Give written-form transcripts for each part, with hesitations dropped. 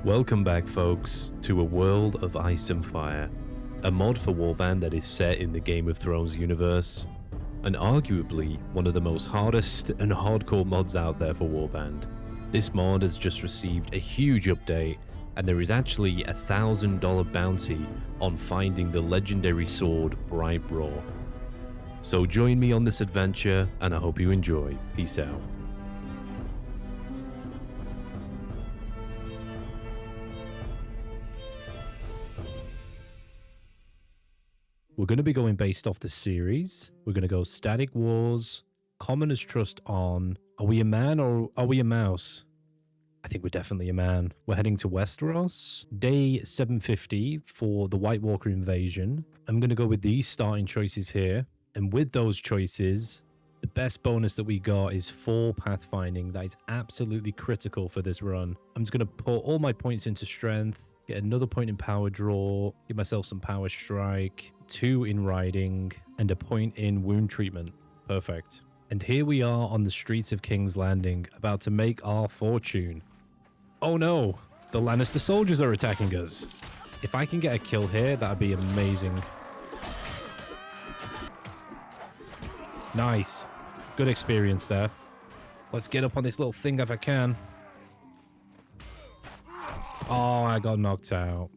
Welcome back, folks, to A World of Ice and Fire, a mod for Warband that is set in the Game of Thrones universe, and arguably one of the most hardest and hardcore mods out there for Warband. This mod has just received a huge update, and there is actually a $1,000 bounty on finding the legendary sword Bribe Raw. So join me on this adventure, and I hope you enjoy. Peace out. We're going to be going based off the series. We're going to go Static Wars, Commoners Trust on. Are we a man or are we a mouse? I think we're definitely a man. We're heading to Westeros. Day 750 for the White Walker invasion. I'm going to go with these starting choices here. And with those choices, the best bonus that we got is 4 pathfinding. That is absolutely critical for this run. I'm just going to put all my points into strength, get another point in power draw, give myself some power strike, 2 in riding, and a point in wound treatment. Perfect. And here we are on the streets of King's Landing, about to make our fortune. Oh no, the Lannister soldiers are attacking us. If I can get a kill here, that'd be amazing. Nice. Good experience there. Let's get up on this little thing if I can. Oh, I got knocked out.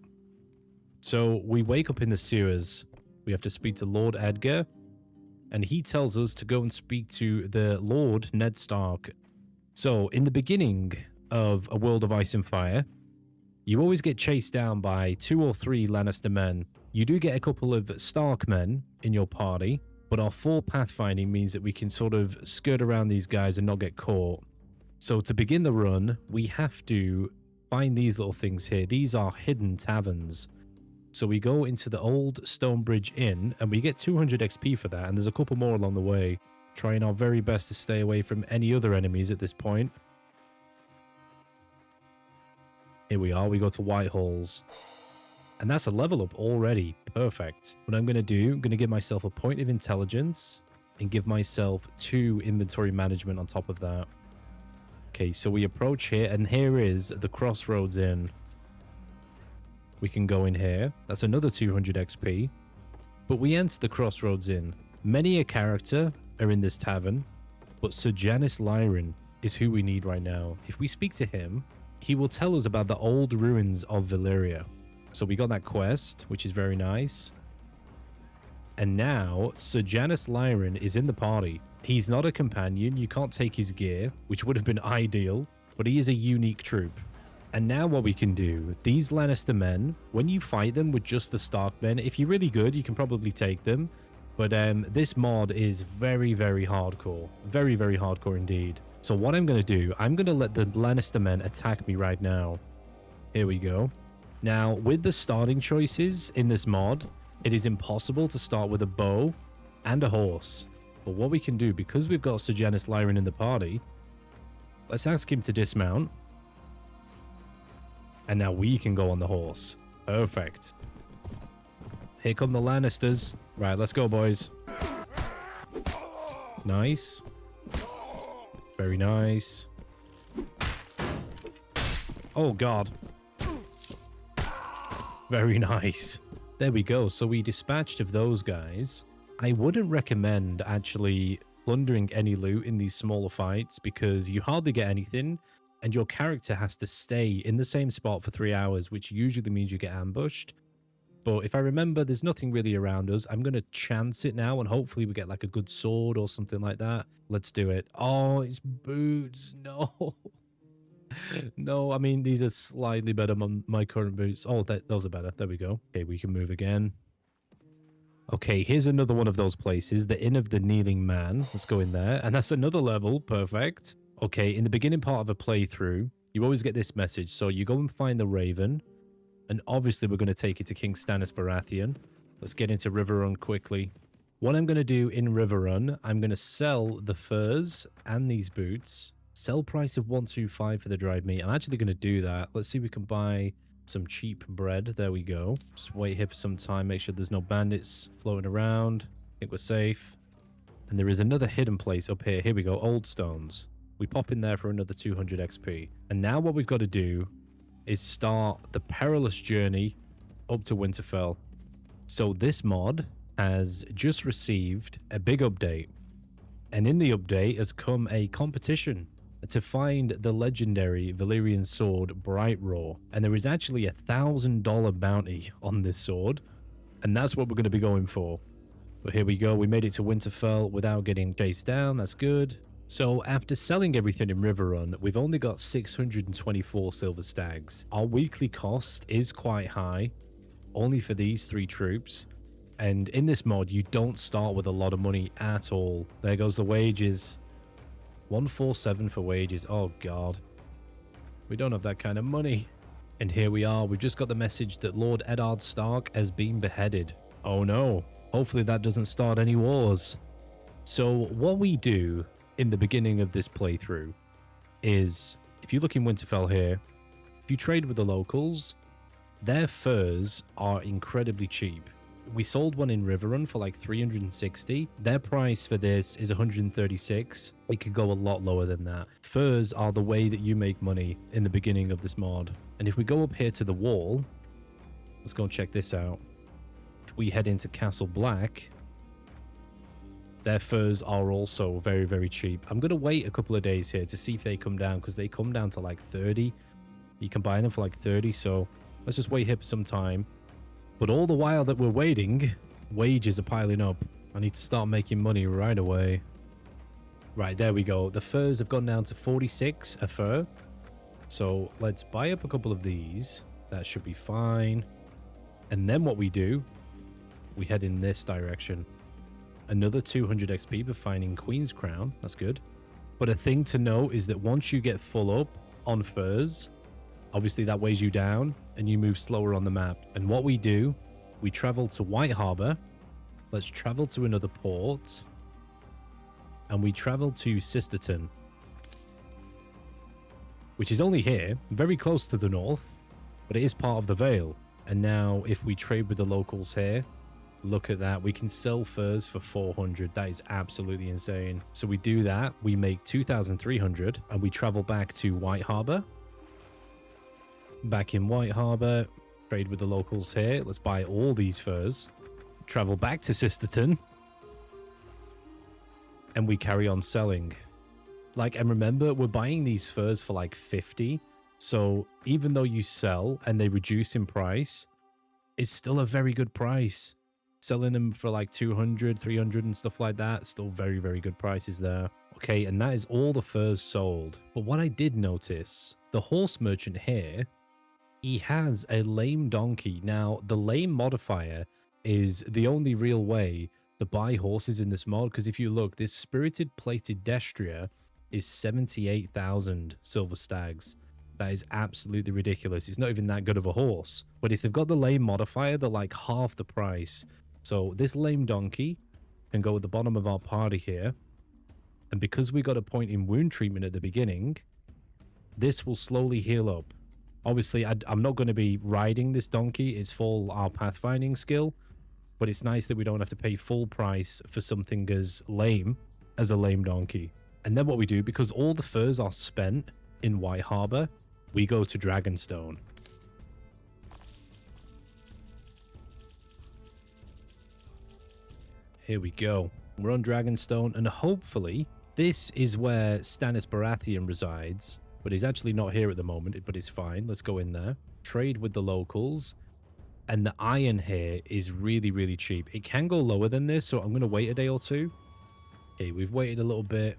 So we wake up in the sewers. We have to speak to Lord Edgar, and he tells us to go and speak to the Lord Ned Stark. So in the beginning of A World of Ice and Fire, you always get chased down by 2 or 3 Lannister men. You do get a couple of Stark men in your party, but our 4 pathfinding means that we can sort of skirt around these guys and not get caught. So to begin the run, we have to find these little things here. These are hidden taverns. So we go into the old Stonebridge Inn, and we get 200 XP for that, and there's a couple more along the way. Trying our very best to stay away from any other enemies at this point. Here we are, we go to Whitehall's. And that's a level up already. Perfect. What I'm going to do, I'm going to give myself a point of intelligence, and give myself 2 inventory management on top of that. Okay, so we approach here, and here is the Crossroads Inn. We can go in here. That's another 200 XP. But we enter the Crossroads Inn. Many a character are in this tavern, but Sir Janis Lyron is who we need right now. If we speak to him, he will tell us about the old ruins of Valyria. So we got that quest, which is very nice. And now Sir Janis Lyron is in the party. He's not a companion. You can't take his gear, which would have been ideal, but he is a unique troop. And now what we can do, these Lannister men, when you fight them with just the Stark men, if you're really good, you can probably take them. But this mod is very, very hardcore. Very, very hardcore indeed. So what I'm going to do, I'm going to let the Lannister men attack me right now. Here we go. Now, with the starting choices in this mod, it is impossible to start with a bow and a horse. But what we can do, because we've got Sir Janis Lyron in the party, let's ask him to dismount. And now we can go on the horse. Perfect. Here come the Lannisters. Right, let's go, boys. Nice. Very nice. Oh, God. Very nice. There we go. So we dispatched of those guys. I wouldn't recommend actually plundering any loot in these smaller fights because you hardly get anything. And your character has to stay in the same spot for 3 hours, which usually means you get ambushed. But if I remember, there's nothing really around us. I'm going to chance it now, and hopefully we get like a good sword or something like that. Let's do it. Oh, it's boots. No. No, I mean, these are slightly better than my current boots. Oh, those are better. There we go. Okay, we can move again. Okay, here's another one of those places. The Inn of the Kneeling Man. Let's go in there. And that's another level. Perfect. Okay, in the beginning part of a playthrough, you always get this message. So you go and find the Raven. And obviously, we're going to take it to King Stannis Baratheon. Let's get into Riverrun quickly. What I'm going to do in Riverrun, I'm going to sell the furs and these boots. Sell price of 125 for the dried meat. I'm actually going to do that. Let's see if we can buy some cheap bread. There we go. Just wait here for some time. Make sure there's no bandits floating around. I think we're safe. And there is another hidden place up here. Here we go. Old Stones. We pop in there for another 200 XP. And now what we've got to do is start the perilous journey up to Winterfell. So this mod has just received a big update, and in the update has come a competition to find the legendary Valyrian sword Bright Roar, and there is actually $1,000 bounty on this sword, and that's what we're going to be going for. But here we go, we made it to Winterfell without getting chased down. That's good. So after selling everything in Riverrun, we've only got 624 silver stags. Our weekly cost is quite high, only for these 3 troops. And in this mod, you don't start with a lot of money at all. There goes the wages. 147 for wages. Oh god. We don't have that kind of money. And here we are. We've just got the message that Lord Eddard Stark has been beheaded. Oh no. Hopefully that doesn't start any wars. So what we do in the beginning of this playthrough is, if you look in Winterfell here, if you trade with the locals, their furs are incredibly cheap. We sold one in Riverrun for like 360. Their price for this is 136. It could go a lot lower than that. Furs are the way that you make money in the beginning of this mod. And if we go up here to the wall, let's go and check this out. If we head into Castle Black, their furs are also very, very cheap. I'm going to wait a couple of days here to see if they come down, because they come down to like 30. You can buy them for like 30, so let's just wait here for some time. But all the while that we're waiting, wages are piling up. I need to start making money right away. Right, there we go. The furs have gone down to 46 a fur. So let's buy up a couple of these. That should be fine. And then what we do, we head in this direction. Another 200 XP for finding Queen's Crown. That's good. But a thing to note is that once you get full up on furs, obviously that weighs you down and you move slower on the map. And what we do, we travel to White Harbor. Let's travel to another port. And we travel to Sisterton, which is only here, very close to the north, but it is part of the Vale. And now if we trade with the locals here, look at that. We can sell furs for 400. That is absolutely insane. So we do that. We make 2,300 and we travel back to White Harbor. Back in White Harbor, trade with the locals here. Let's buy all these furs. Travel back to Sisterton. And we carry on selling. Like, and remember, we're buying these furs for like 50. So even though you sell and they reduce in price, it's still a very good price. Selling them for like 200, 300 and stuff like that, still very, very good prices there. Okay, and that is all the furs sold. But what I did notice, the horse merchant here, he has a lame donkey. Now, the lame modifier is the only real way to buy horses in this mod, because if you look, this spirited plated destrier is 78,000 silver stags. That is absolutely ridiculous. It's not even that good of a horse. But if they've got the lame modifier, they're like half the price. So this lame donkey can go at the bottom of our party here. And because we got a point in wound treatment at the beginning, this will slowly heal up. Obviously, I'm not going to be riding this donkey. It's for our pathfinding skill. But it's nice that we don't have to pay full price for something as lame as a lame donkey. And then what we do, because all the furs are spent in White Harbor, we go to Dragonstone. Here we go. We're on Dragonstone, and hopefully this is where Stannis Baratheon resides. But he's actually not here at the moment, but it's fine. Let's go in there. Trade with the locals. And the iron here is really, really cheap. It can go lower than this, so I'm going to wait a day or two. Okay, we've waited a little bit.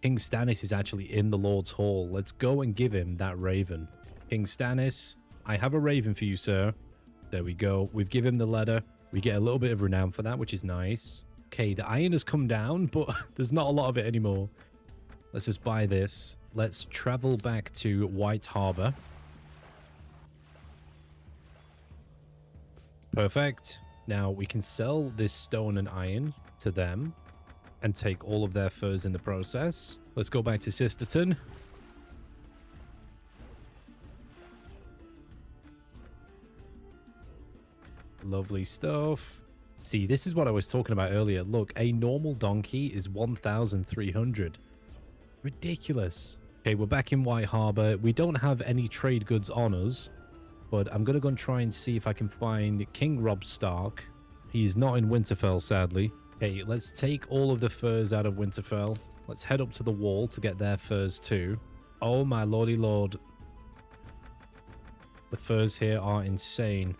King Stannis is actually in the Lord's Hall. Let's go and give him that raven. King Stannis, I have a raven for you, sir. There we go. We've given him the letter. We get a little bit of renown for that, which is nice. Okay, the iron has come down, but there's not a lot of it anymore. Let's just buy this. Let's travel back to White Harbor. Perfect. Now we can sell this stone and iron to them and take all of their furs in the process. Let's go back to Sisterton. Lovely stuff. See, this is what I was talking about earlier. Look, a normal donkey is 1,300. Ridiculous. Okay, we're back in White Harbor. We don't have any trade goods on us, but I'm going to go and try and see if I can find King Robb Stark. He's not in Winterfell, sadly. Okay, let's take all of the furs out of Winterfell. Let's head up to the wall to get their furs too. Oh my lordy lord. The furs here are insane.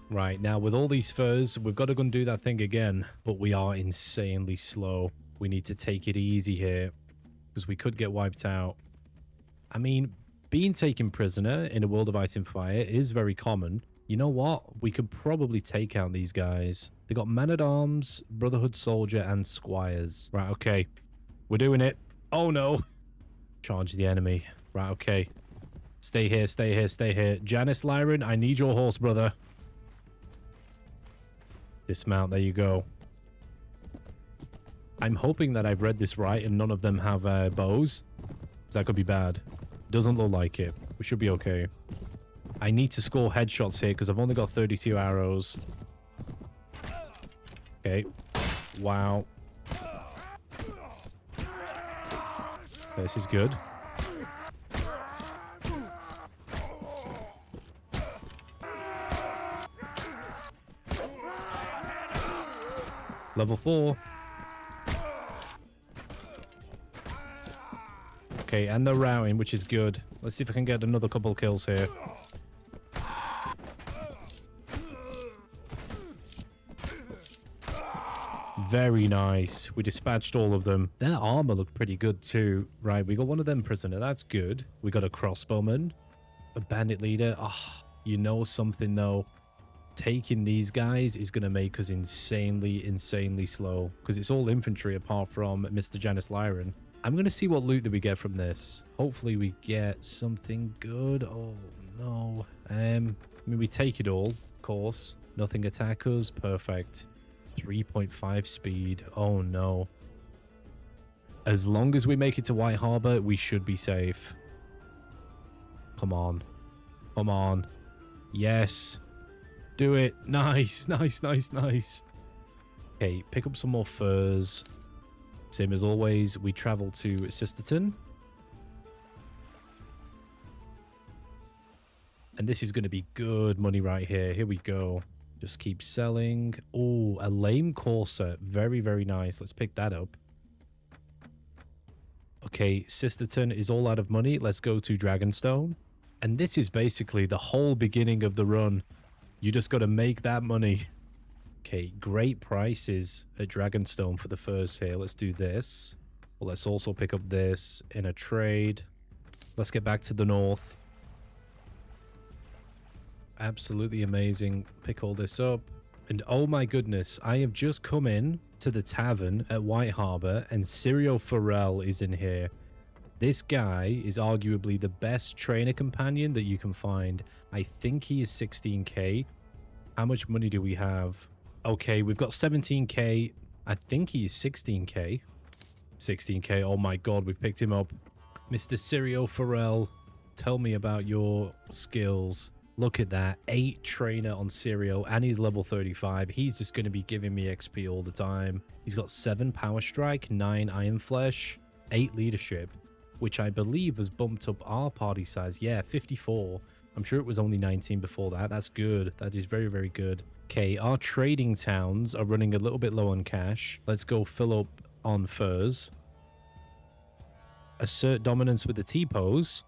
Right, now with all these furs, we've got to go and do that thing again, but we are insanely slow. We need to take it easy here, because we could get wiped out. I mean, being taken prisoner in a World of Ice and Fire is very common. You know what? We could probably take out these guys. They got men-at-arms, Brotherhood Soldier, and Squires. Right, okay. We're doing it. Oh, no. Charge the enemy. Right, okay. Stay here, stay here, stay here. Janice Lyron, I need your horse, brother. Dismount, there you go. I'm hoping that I've read this right and none of them have bows. Because that could be bad. Doesn't look like it. We should be okay. I need to score headshots here because I've only got 32 arrows. Okay. Wow. This is good. Level 4. Okay, and they're routing, which is good. Let's see if I can get another couple kills here. Very nice. We dispatched all of them. Their armor looked pretty good too. Right, we got one of them prisoner. That's good. We got a crossbowman. A bandit leader. Ah, oh, you know something though. Taking these guys is going to make us insanely slow. Because it's all infantry apart from Mr. Janice Lyron. I'm going to see what loot that we get from this. Hopefully we get something good. Oh, no. I mean, we take it all, of course. Nothing attack us. Perfect. 3.5 speed. Oh, no. As long as we make it to White Harbor, we should be safe. Come on. Come on. Yes. Do it. Nice, nice, nice, nice. Okay, pick up some more furs. Same as always, we travel to Sisterton. And this is going to be good money right here. Here we go. Just keep selling. Oh, a lame courser. Very, very nice. Let's pick that up. Okay, Sisterton is all out of money. Let's go to Dragonstone. And this is basically the whole beginning of the run. You just got to make that money. Okay, great prices at Dragonstone for the furs here. Let's do this. Well, let's also pick up this in a trade. Let's get back to the north. Absolutely amazing. Pick all this up. And oh my goodness, I have just come in to the tavern at White Harbor and Syrio Forel is in here. This guy is arguably the best trainer companion that you can find. I think he is 16k. How much money do we have? Okay, we've got 17k. I think he's 16k. 16k. Oh my god, we've picked him up. Mr. Syrio Forel, tell me about your skills. Look at that. 8 trainer on Syrio and he's level 35. He's just going to be giving me XP all the time. He's got 7 power strike, 9 iron flesh, 8 leadership, which I believe has bumped up our party size. Yeah, 54. I'm sure it was only 19 before that. That's good. That is very, very good. Okay, our trading towns are running a little bit low on cash. Let's go fill up on furs. Assert dominance with the T-pose.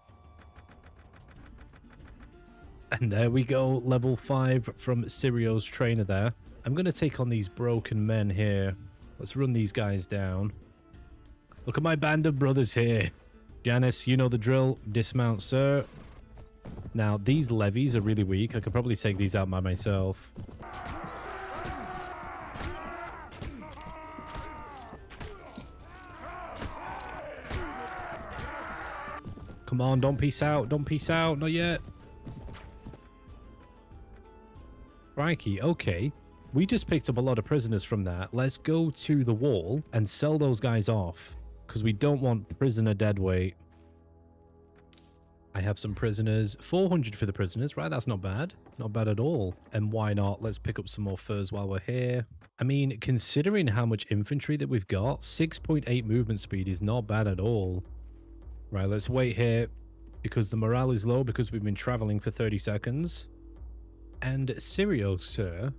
And there we go. Level 5 from Syrio's trainer there. I'm going to take on these broken men here. Let's run these guys down. Look at my band of brothers here. Janice, you know the drill. Dismount, sir. Now, these levies are really weak. I could probably take these out by myself. Come on, don't peace out. Don't peace out. Not yet. Crikey, okay. We just picked up a lot of prisoners from that. Let's go to the wall and sell those guys off. Because we don't want prisoner deadweight. I have some prisoners. 400 for the prisoners, right? That's not bad. Not bad at all. And why not? Let's pick up some more furs while we're here. I mean, considering how much infantry that we've got, 6.8 movement speed is not bad at all. Right, let's wait here because the morale is low because we've been traveling for 30 seconds. And Sirio, sir.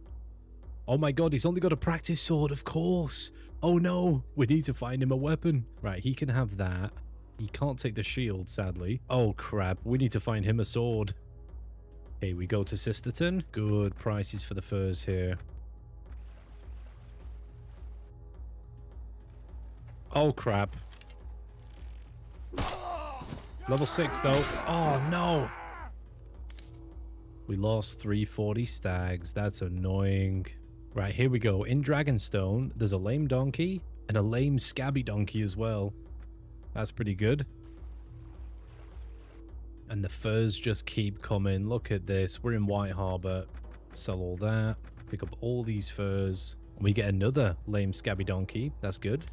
Oh my god, he's only got a practice sword, of course. Oh no, we need to find him a weapon. Right, he can have that. He can't take the shield, sadly. Oh crap, we need to find him a sword. Okay, we go to Sisterton. Good prices for the furs here. Oh crap. Level 6 though. Oh no. We lost 340 stags. That's annoying. Right, here we go. In Dragonstone, there's a lame donkey and a lame scabby donkey as well. That's pretty good. And the furs just keep coming. Look at this. We're in White Harbor. Sell all that. Pick up all these furs. And we get another lame scabby donkey. That's good.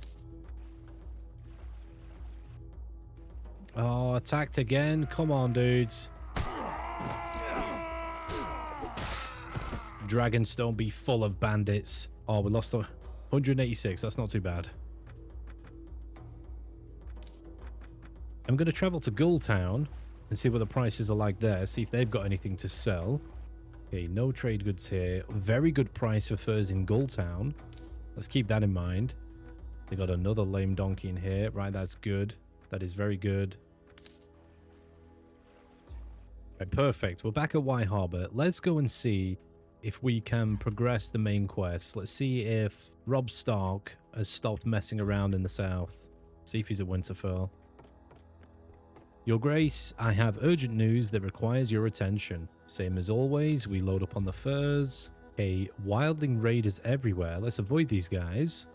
Oh, attacked again. Come on, dudes. Dragonstone be full of bandits. Oh, we lost 186. That's not too bad. I'm going to travel to Gulltown and see what the prices are like there. See if they've got anything to sell. Okay, no trade goods here. Very good price for furs in Gulltown. Let's keep that in mind. They got another lame donkey in here. Right, that's good. That is very good. Right, perfect. We're back at White Harbor. Let's go and see if we can progress the main quest. Let's see if Robb Stark has stopped messing around in the south. See if he's at Winterfell. Your Grace, I have urgent news that requires your attention. Same as always, we load up on the furs. Okay, wildling raiders everywhere. Let's avoid these guys.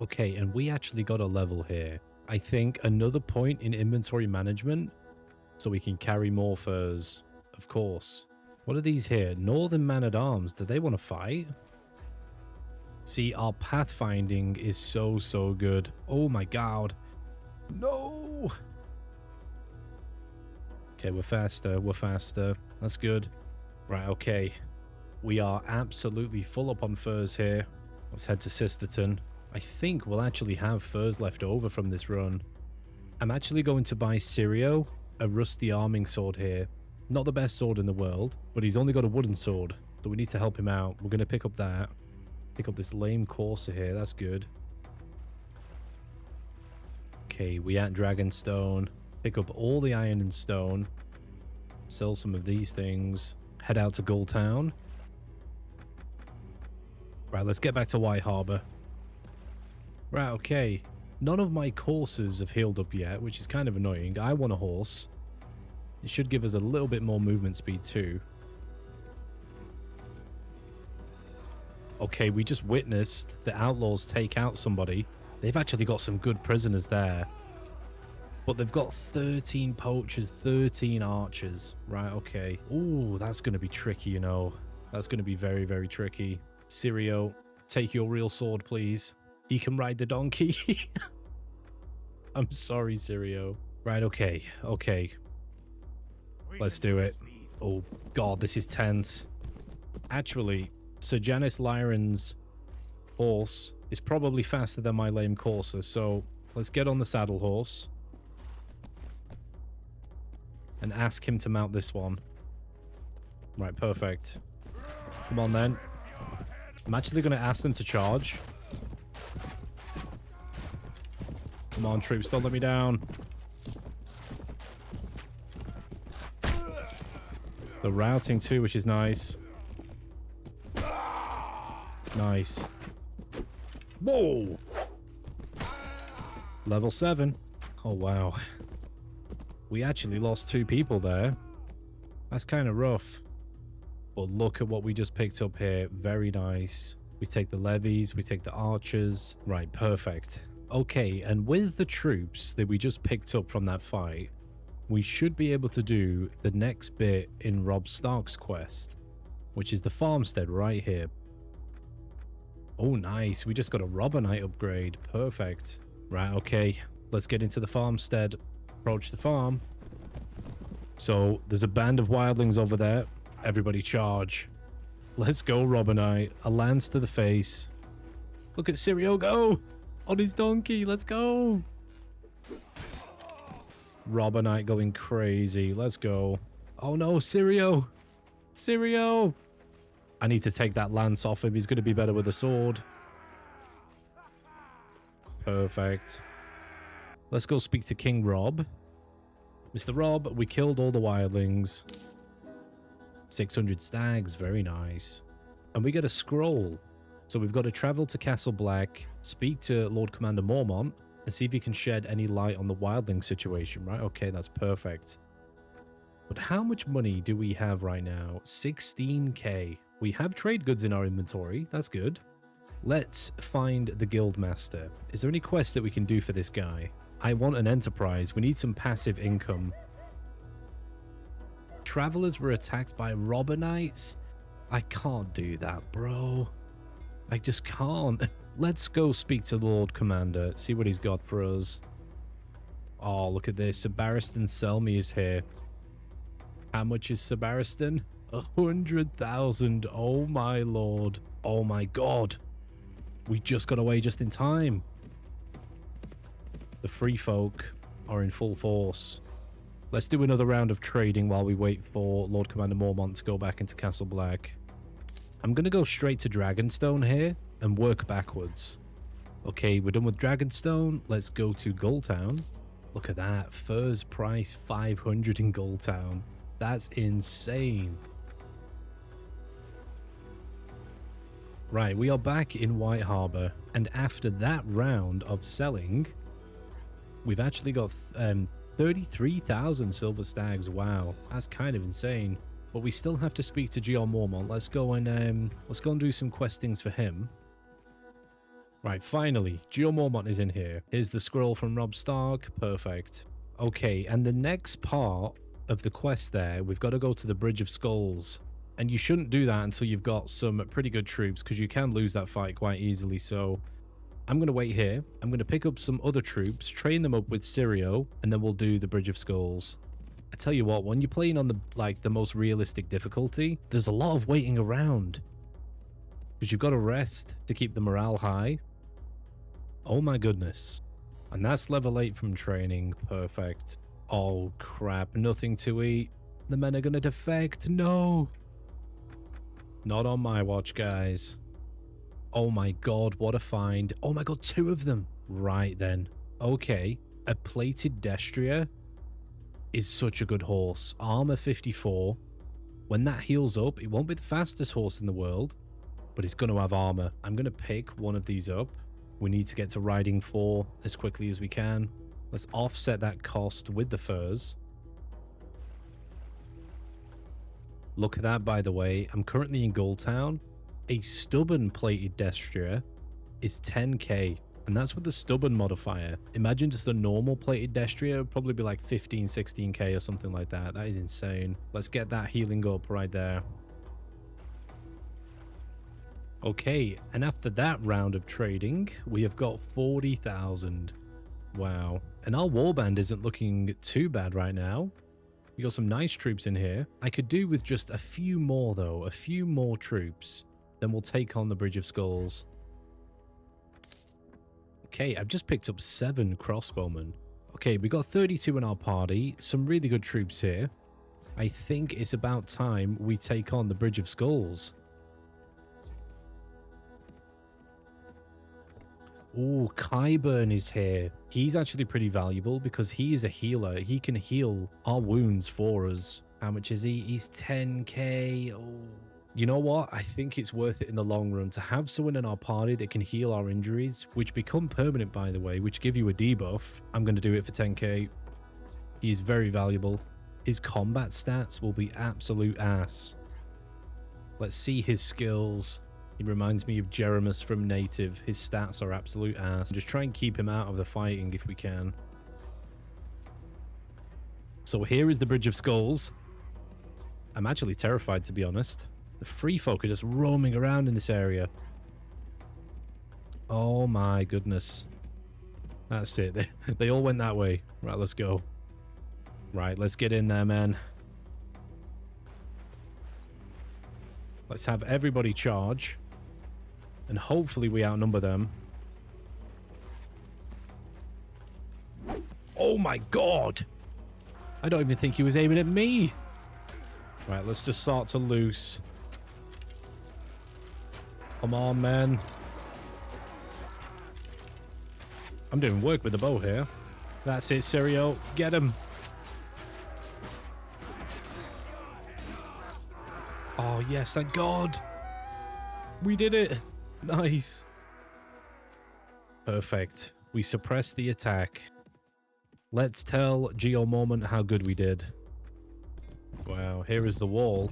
Okay, and we actually got a level here. I think another point in inventory management so we can carry more furs, of course. What are these here? Northern Man-at-Arms. Do they want to fight? See, our pathfinding is so good. Oh my god. No! Okay, we're faster. We're faster. That's good. Right, okay. We are absolutely full up on furs here. Let's head to Sisterton. I think we'll actually have furs left over from this run. I'm actually going to buy Sirio a rusty arming sword here. Not the best sword in the world, but he's only got a wooden sword, so we need to help him out. We're going to pick up that. Pick up this lame courser here. That's good. Okay, we at Dragonstone. Pick up all the iron and stone. Sell some of these things. Head out to Gulltown. Right, let's get back to White Harbor. Right, okay. None of my coursers have healed up yet, which is kind of annoying. I want a horse. It should give us a little bit more movement speed too. Okay, we just witnessed the outlaws take out somebody. They've actually got some good prisoners there. But they've got 13 poachers, 13 archers. Right, okay. Ooh, that's going to be tricky, you know. That's going to be very tricky. Sirio, take your real sword, please. He can ride the donkey. I'm sorry, Sirio. Right, okay. Okay. Let's do it. Oh, God, this is tense. Actually, Sir Janis Lyron's horse is probably faster than my lame courser, so let's get on the saddle horse and ask him to mount this one. Right, perfect. Come on, then. I'm actually going to ask them to charge. Come on, troops, don't let me down. The routing too, which is nice. Nice. Whoa! Level 7. Oh, wow. We actually lost 2 people there. That's kind of rough. But look at what we just picked up here. Very nice. We take the levies, we take the archers. Right, perfect. Okay, and with the troops that we just picked up from that fight, we should be able to do the next bit in Robb Stark's quest, which is the farmstead right here. Oh, nice. We just got a Robberknight upgrade. Perfect. Right, okay. Let's get into the farmstead. Approach the farm. So, there's a band of wildlings over there. Everybody charge. Let's go, Robberknight. A lance to the face. Look at Sirio go! On his donkey. Let's go! Robinite going crazy. Let's go. Oh no, Sirio. Sirio. I need to take that lance off him. He's going to be better with a sword. Perfect. Let's go speak to King Robb. Mr. Robb, we killed all the wildlings. 600 stags. Very nice. And we get a scroll. So we've got to travel to Castle Black, speak to Lord Commander Mormont, and see if he can shed any light on the wildling situation, right? Okay, that's perfect. But how much money do we have right now? 16k. We have trade goods in our inventory. That's good. Let's find the Guildmaster. Is there any quest that we can do for this guy? I want an enterprise. We need some passive income. Travelers were attacked by Robinites. I can't do that, bro. I just can't. Let's go speak to Lord Commander, see what he's got for us. Oh, look at this. Sebaristan Selmy is here. How much is Sebaristan? 100,000. Oh my lord. Oh my god. We just got away just in time. The free folk are in full force. Let's do another round of trading while we wait for Lord Commander Mormont to go back into Castle Black. I'm going to go straight to Dragonstone here and work backwards. Okay, we're done with Dragonstone. Let's go to Gulltown. Look at that. Furs price 500 in Gulltown. That's insane. Right, we are back in White Harbor. And after that round of selling, we've actually got 33,000 silver stags. Wow, that's kind of insane. But we still have to speak to Georg Mormont. Let's go and do some questings for him. Right, finally, Georg Mormont is in here. Here's the scroll from Robb Stark. Perfect. Okay, and the next part of the quest there, we've got to go to the Bridge of Skulls. And you shouldn't do that until you've got some pretty good troops, because you can lose that fight quite easily. So I'm going to wait here. I'm going to pick up some other troops, train them up with Sirio, and then we'll do the Bridge of Skulls. I tell you what, when you're playing on the most realistic difficulty, there's a lot of waiting around. Because you've got to rest to keep the morale high. Oh my goodness. And that's level 8 from training. Perfect. Oh crap, nothing to eat. The men are going to defect. No. Not on my watch, guys. Oh my god, what a find. Oh my god, 2 of them. Right then. Okay. A plated Destria is such a good horse. Armor 54. When that heals up, it won't be the fastest horse in the world, but it's going to have armor. I'm going to pick one of these up. We need to get to riding 4 as quickly as we can. Let's offset that cost with the furs. Look at that, by the way. I'm currently in Gulltown. A stubborn plated Destria is 10k. And that's with the stubborn modifier. Imagine just a normal plated Destria, it would probably be like 15, 16k or something like that. That is insane. Let's get that healing up right there. Okay, and after that round of trading, we have got 40,000. Wow. And our warband isn't looking too bad right now. We got some nice troops in here. I could do with just a few more though, a few more troops. Then we'll take on the Bridge of Skulls. Okay, I've just picked up 7 crossbowmen. Okay, we got 32 in our party. Some really good troops here. I think it's about time we take on the Bridge of Skulls. Ooh, Qyburn is here. He's actually pretty valuable because he is a healer. He can heal our wounds for us. How much is he? He's 10k. Oh. You know what? I think it's worth it in the long run to have someone in our party that can heal our injuries, which become permanent, by the way, which give you a debuff. I'm going to do it for 10k. He's very valuable. His combat stats will be absolute ass. Let's see his skills. He reminds me of Jeremus from Native. His stats are absolute ass. Just try and keep him out of the fighting if we can. So here is the Bridge of Skulls. I'm actually terrified, to be honest. The free folk are just roaming around in this area. Oh my goodness. That's it. They all went that way. Right, let's go. Right, let's get in there, man. Let's have everybody charge. And hopefully we outnumber them. Oh my god! I don't even think he was aiming at me. Right, let's just start to loose. Come on, man. I'm doing work with the bow here. That's it, Sirio. Get him. Oh, yes, thank God. We did it. Nice. Perfect. We suppressed the attack. Let's tell Geo Moment how good we did. Wow, here is the wall.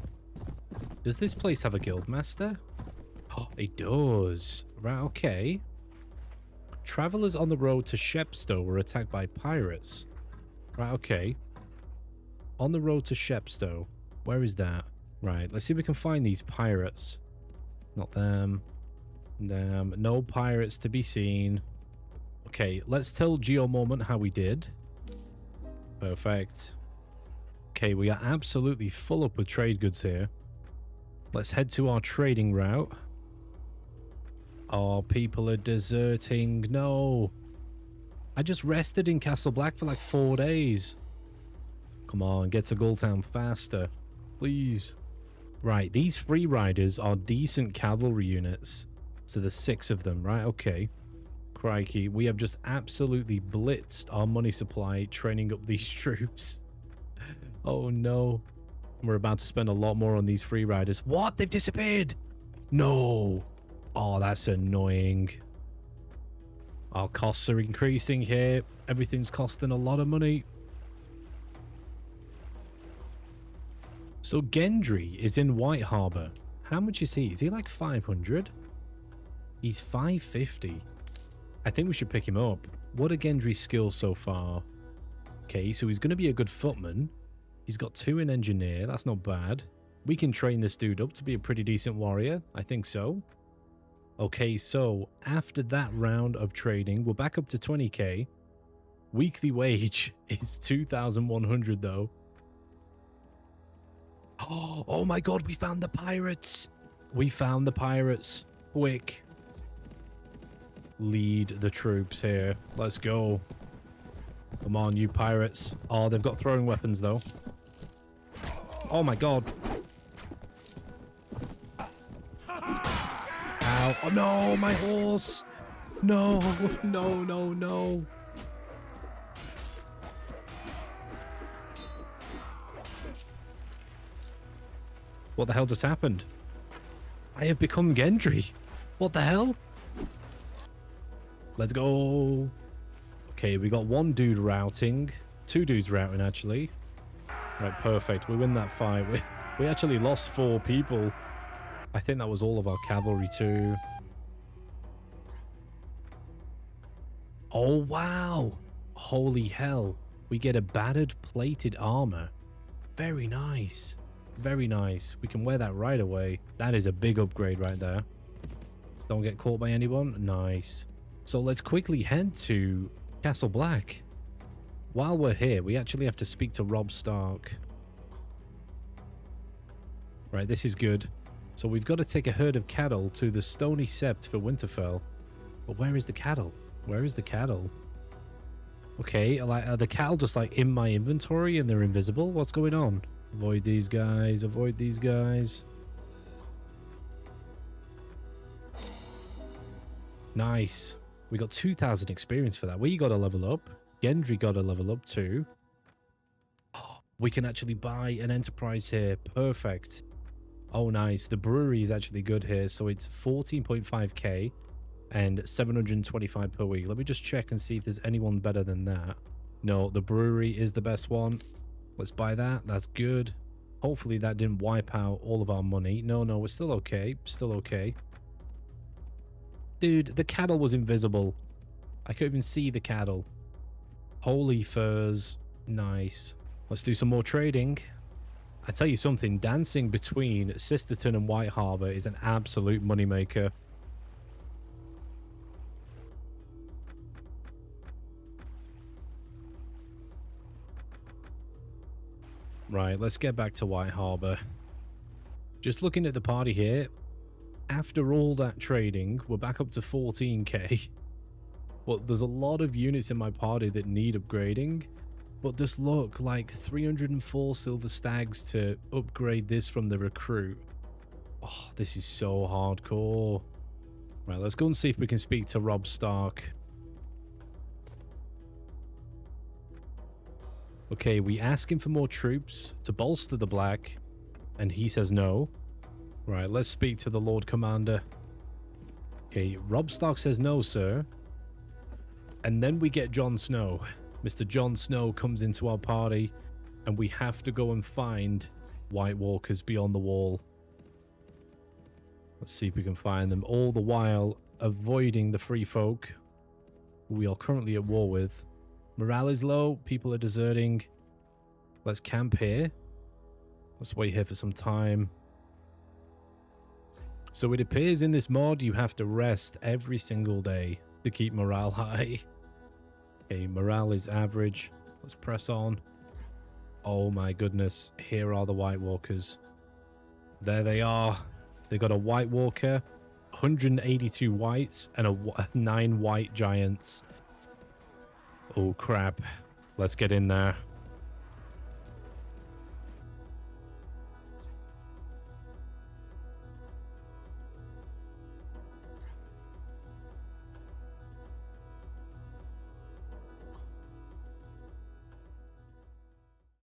Does this place have a guild master? Oh, it does. Right, okay. Travelers on the road to Shepstow were attacked by pirates. Right, okay. On the road to Shepstow. Where is that? Right, let's see if we can find these pirates. Not them. Damn, no pirates to be seen. Okay, let's tell Geo Moment how we did. Perfect. Okay, we are absolutely full up with trade goods here. Let's head to our trading route. Oh, people are deserting. No. I just rested in Castle Black for like 4 days. Come on, get to Gulltown faster. Please. Right, these free riders are decent cavalry units. So there's 6 of them, right? Okay. Crikey, we have just absolutely blitzed our money supply training up these troops. Oh no. We're about to spend a lot more on these free riders. What? They've disappeared? No. Oh, that's annoying. Our costs are increasing here. Everything's costing a lot of money. So Gendry is in White Harbor. How much is he? Is he like 500? He's 550. I think we should pick him up. What are Gendry's skills so far? Okay, so he's going to be a good footman. He's got 2 in engineer. That's not bad. We can train this dude up to be a pretty decent warrior. I think so. Okay, so after that round of trading, we're back up to 20k. Weekly wage is 2,100 though. Oh my God, we found the pirates. We found the pirates. Quick. Lead the troops here. Let's go. Come on, you pirates. Oh, they've got throwing weapons though. Oh my God. Ow. Oh no, my horse. No, no, no, no. What the hell just happened? I have become Gendry. What the hell? Let's go. Okay, we got 1 dude routing. 2 dudes routing, actually. Right, perfect. We win that fight. We actually lost 4 people. I think that was all of our cavalry, too. Oh, wow. Holy hell. We get a battered plated armor. Very nice. Very nice. We can wear that right away. That is a big upgrade right there. Don't get caught by anyone. Nice. So let's quickly head to Castle Black. While we're here, we actually have to speak to Robb Stark. Right, this is good. So we've got to take a herd of cattle to the Stony Sept for Winterfell. But where is the cattle? Where is the cattle? Okay, like, are the cattle just like in my inventory and they're invisible? What's going on? Avoid these guys. Avoid these guys. Nice. We got 2,000 experience for that. We got to level up. Gendry got to level up too. Oh, we can actually buy an enterprise here. Perfect. Oh, nice. The brewery is actually good here. So it's 14.5k and 725 per week. Let me just check and see if there's anyone better than that. No, the brewery is the best one. Let's buy that. That's good. Hopefully that didn't wipe out all of our money. No, no, we're still okay. Still okay. Dude, the cattle was invisible. I couldn't even see the cattle. Holy furs. Nice. Let's do some more trading. I tell you something, dancing between Sisterton and White Harbor is an absolute moneymaker. Right, let's get back to White Harbor. Just looking at the party here, after all that trading, we're back up to 14k. Well, there's a lot of units in my party that need upgrading. But just look, like 304 silver stags to upgrade this from the recruit. Oh, this is so hardcore. Right, let's go and see if we can speak to Robb Stark. Okay, we ask him for more troops to bolster the black, and he says no. Right, let's speak to the Lord Commander. Okay, Robb Stark says no, sir. And then we get Jon Snow. Mr. Jon Snow comes into our party, and we have to go and find White Walkers beyond the wall. Let's see if we can find them, all the while avoiding the free folk who we are currently at war with. Morale is low, people are deserting. Let's camp here. Let's wait here for some time. So it appears in this mod you have to rest every single day to keep morale high. Okay, morale is average. Let's press on. Oh my goodness, here are the White Walkers. There they are. They got a White Walker, 182 whites, and 9 white giants. Oh crap. Let's get in there.